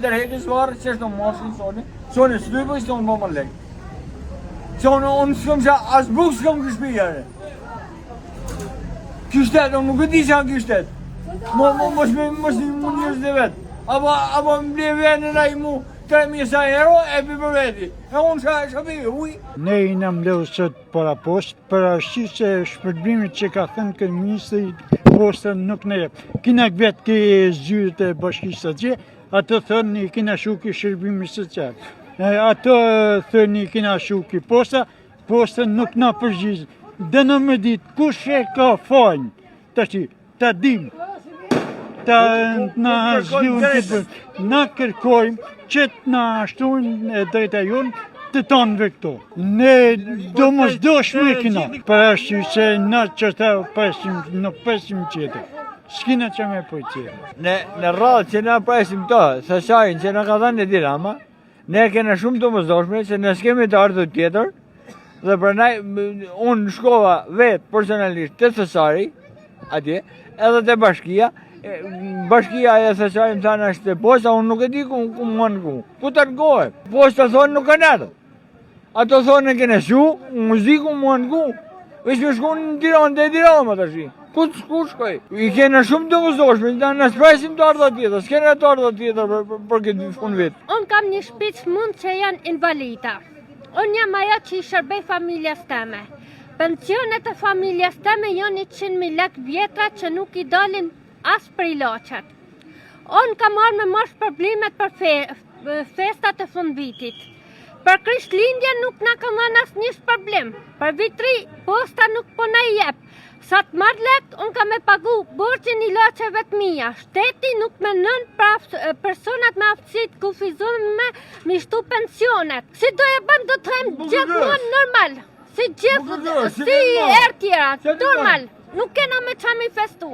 Dërhekës varë që është në moshin soni s'lypë ishtë unë më lek. Sonë unë s'këm që as buk s'këm këshpijare. Kështet, unë nuk e di që janë kështet. Mos një njërës dhe vetë. Apo më ble venë në mu 3.000 euro e për për veti. E unë shka për uj. Ne i në mlevë sot para post, për ashtu se shpërblimit që ka thënë këtë ministri postën nuk ne jep. Kina vetë ke zyrët e bashkisë të gjë, ato thënë i kina shuki shërbimi social. Ato thënë i kina shuki postën nuk na përgjizë. Dhe në më ditë, kush e ka fajnë, ta dim, ta na zhjun këtë, na kërkojmë që të na ashtrujnë e drejta jonë të tonëve këto. Ne do mos doshme kina, për ashtu se na që ta nuk presim qëtë. S'kina që me pëjtje. Në rrallë që na presim to, sa shajnë që na ka dhënë e dirama, ne kena shumë të mëzdoshme që ne s'kemi të ardhë tjetër, dhe përnaj unë shkova vetë personalisht të Thesari, atje, edhe të bashkia, bashkia e Thesari më thanë është të posta, unë nuk e di ku më në ku. Ku të rgohet? Posta thonë nuk kanë ardhë. Ato thonë në kene shu, unë zi ku më në ku. Vesh me shku në Tiranë, dhe Tiranë më të shi. Ku shkoj? I kena shumë të mëzoshme, në shpresim të ardhë tjetër, s'kene të ardhë tjetër për këtë shkun vetë. Unë kam një shpic mund që janë invalida. Unë jam ajo që i shërbej familjes teme. Pensionet e familjes teme janë 100.000 lek vjetra që nuk i dalin as për ilaçet. Unë kam marrë me marrë problemet për festat e fund vitit. Për Krishtlindje nuk na ka dhënë asnjë problem. Për vitri posta nuk po na i jep. Sa të marrë lekt, unë kam me pagu borxhin ilaçeve të mia. Shteti nuk menon për personat me aftësi të kufizuar me shtu pensionet. Si do e bën do të them gjithmonë normal. Si erë tjera, normal. Nuk kena me qa mi festu.